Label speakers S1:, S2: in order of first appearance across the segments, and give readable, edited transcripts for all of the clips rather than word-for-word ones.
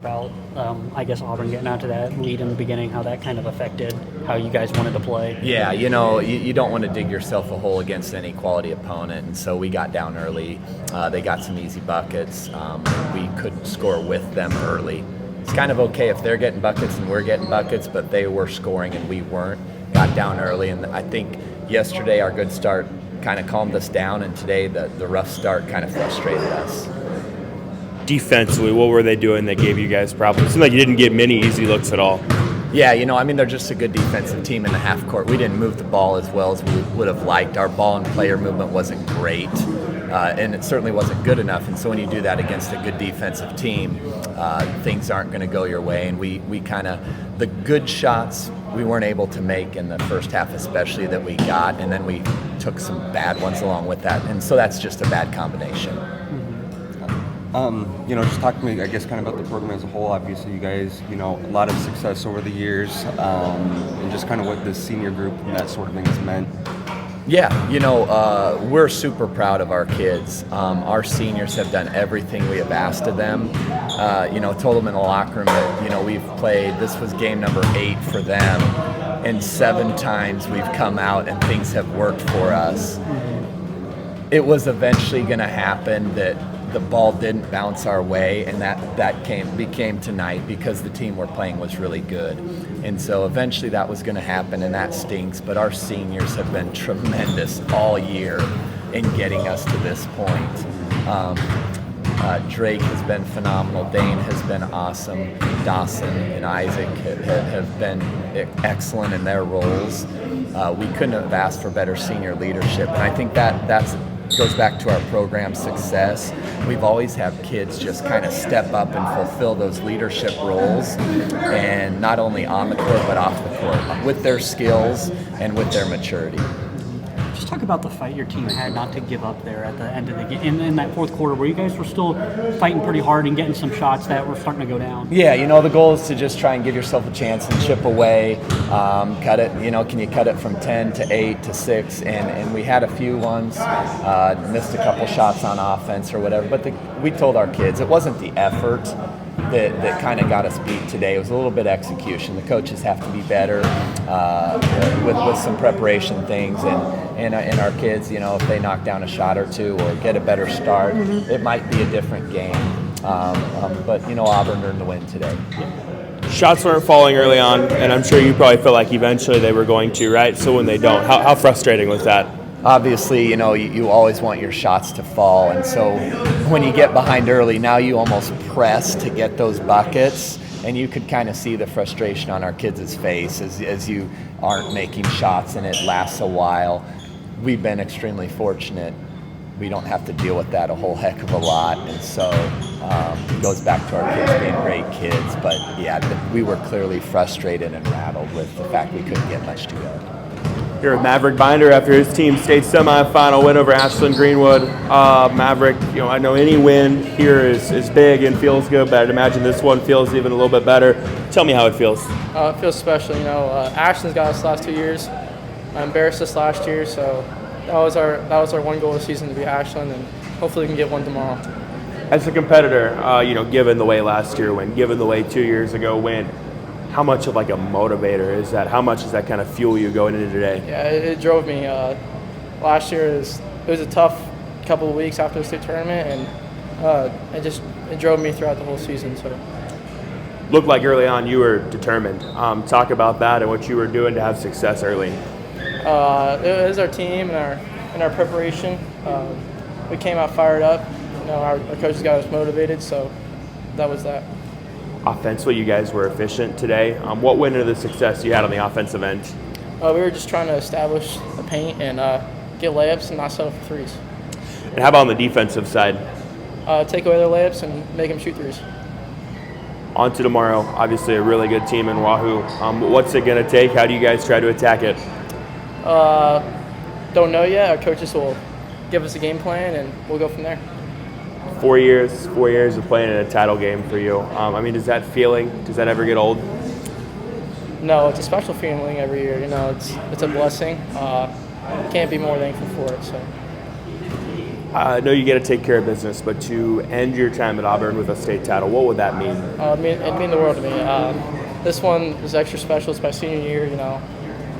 S1: About, I guess, Auburn getting out to that lead in the beginning, how that kind of affected how you guys wanted to play.
S2: Yeah, you don't want to dig yourself a hole against any quality opponent, and so we got down early. They got some easy buckets. We couldn't score with them early. It's kind of okay if they're getting buckets and we're getting buckets, but they were scoring and we weren't. Got down early, and I think yesterday our good start kind of calmed us down, and today the rough start kind of frustrated us.
S3: Defensively, what were they doing that gave you guys problems? It seemed like you didn't get many easy looks at all.
S2: Yeah, they're just a good defensive team in the half court. We didn't move the ball as well as we would have liked. Our ball and player movement wasn't great, and it certainly wasn't good enough. And so when you do that against a good defensive team, things aren't going to go your way. And we kind of, the good shots we weren't able to make in the first half especially that we got, and then we took some bad ones along with that. And so that's just a bad combination.
S4: Just talk to me, I guess, kind of about the program as a whole. Obviously, you guys, a lot of success over the years, and just kind of what the senior group and that sort of thing has meant.
S2: Yeah, we're super proud of our kids. Our seniors have done everything we have asked of them. Told them in the locker room that, we've played, this was game number 8 for them, and 7 times we've come out and things have worked for us. It was eventually going to happen that the ball didn't bounce our way, and that became tonight because the team we're playing was really good. And so eventually that was going to happen, and that stinks, but our seniors have been tremendous all year in getting us to this point. Drake has been phenomenal. Dane has been awesome. Dawson and Isaac have been excellent in their roles. We couldn't have asked for better senior leadership, and I think that's goes back to our program success. We've always had kids just kind of step up and fulfill those leadership roles, and not only on the court but off the court, with their skills and with their maturity.
S1: Just talk about the fight your team had not to give up there at the end of the game, in that fourth quarter where you guys were still fighting pretty hard and getting some shots that were starting to go down.
S2: Yeah, the goal is to just try and give yourself a chance and chip away, cut it, can you cut it from 10 to 8 to 6, and we had a few ones, missed a couple shots on offense or whatever, but we told our kids it wasn't the effort that kind of got us beat today. It was a little bit execution. The coaches have to be better with some preparation things, and our kids, if they knock down a shot or two or get a better start, it might be a different game. But Auburn earned the win today.
S3: Shots weren't falling early on, and I'm sure you probably felt like eventually they were going to, right? So when they don't, how frustrating was that?
S2: Obviously, you always want your shots to fall, and so when you get behind early, now you almost press to get those buckets, and you could kind of see the frustration on our kids' face as you aren't making shots and it lasts a while. We've been extremely fortunate. We don't have to deal with that a whole heck of a lot, and so it goes back to our kids being great kids, but yeah, we were clearly frustrated and rattled with the fact we couldn't get much to go.
S3: Here with Maverick Binder after his team state semifinal win over Ashland-Greenwood. Maverick, I know any win here is big and feels good, but I'd imagine this one feels even a little bit better. Tell me how it feels.
S5: It feels special. Ashland's got us the last 2 years. I embarrassed us last year, so that was our one goal this season, to beat Ashland, and hopefully we can get one tomorrow.
S3: As a competitor, given the way last year went, given the way 2 years ago went, how much of like a motivator is that? How much does that kind of fuel you going into today?
S5: Yeah, it drove me. Last year it was a tough couple of weeks after the state tournament, and it drove me throughout the whole season. So,
S3: looked like early on you were determined. Talk about that and what you were doing to have success early.
S5: It was our team and our preparation. We came out fired up. Our coaches got us motivated, so that was that.
S3: Offensively, you guys were efficient today. What went into the success you had on the offensive end?
S5: We were just trying to establish the paint and get layups and not settle for threes.
S3: And how about on the defensive side?
S5: Take away their layups and make them shoot threes.
S3: On to tomorrow. Obviously a really good team in Wahoo. What's it going to take? How do you guys try to attack it?
S5: Don't know yet. Our coaches will give us a game plan, and we'll go from there.
S3: 4 years of playing in a title game for you. Does that ever get old?
S5: No, it's a special feeling every year. It's a blessing. Can't be more thankful for it. So.
S3: I know you got to take care of business, but to end your time at Auburn with a state title, what would that mean?
S5: It'd mean the world to me. This one is extra special. It's my senior year,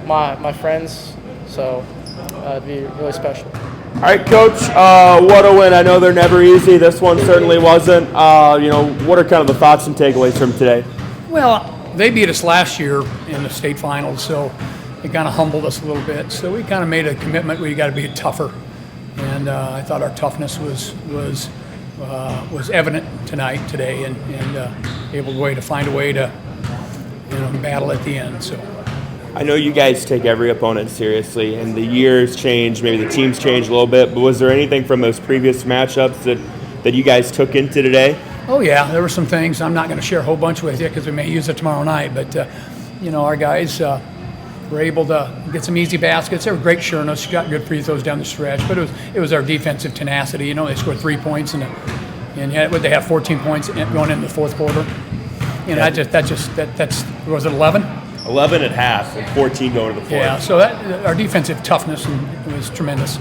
S5: my friends, so it'd be really special.
S3: All right, Coach, what a win. I know they're never easy. This one certainly wasn't. What are kind of the thoughts and takeaways from today?
S6: Well, they beat us last year in the state finals, so it kind of humbled us a little bit. So we kind of made a commitment we got to be tougher, and I thought our toughness was evident today, and able to find a way to battle at the end. So.
S3: I know you guys take every opponent seriously, and the years change, maybe the teams change a little bit, but was there anything from those previous matchups that you guys took into today?
S6: Oh, yeah, there were some things. I'm not going to share a whole bunch with you because we may use it tomorrow night, but, our guys were able to get some easy baskets. They were great sureness, got good free throws down the stretch, but it was our defensive tenacity. They scored 3 points, and yet they have 14 points going into the fourth quarter. That's was it 11?
S3: 11 at half and 14 going to the fourth.
S6: Yeah, so our defensive toughness was tremendous.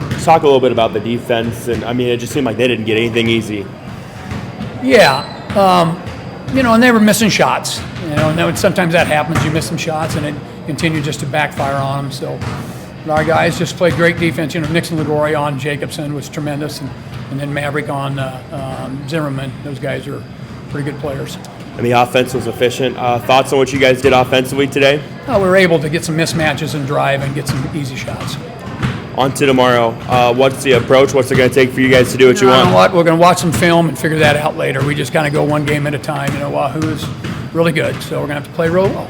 S3: Let's talk a little bit about the defense, and it just seemed like they didn't get anything easy.
S6: Yeah, and they were missing shots. And sometimes that happens. You miss some shots, and it continued just to backfire on them. So our guys just played great defense. Nixon Ligori on Jacobson was tremendous, and then Maverick on Zimmerman. Those guys are pretty good players.
S3: And the offense was efficient. Thoughts on what you guys did offensively today?
S6: We were able to get some mismatches and drive and get some easy shots.
S3: On to tomorrow. What's the approach? What's it going to take for you guys to do what you want?
S6: You know what? We're going to watch some film and figure that out later. We just kind of go one game at a time. Wahoo is really good, so we're going to have to play real well.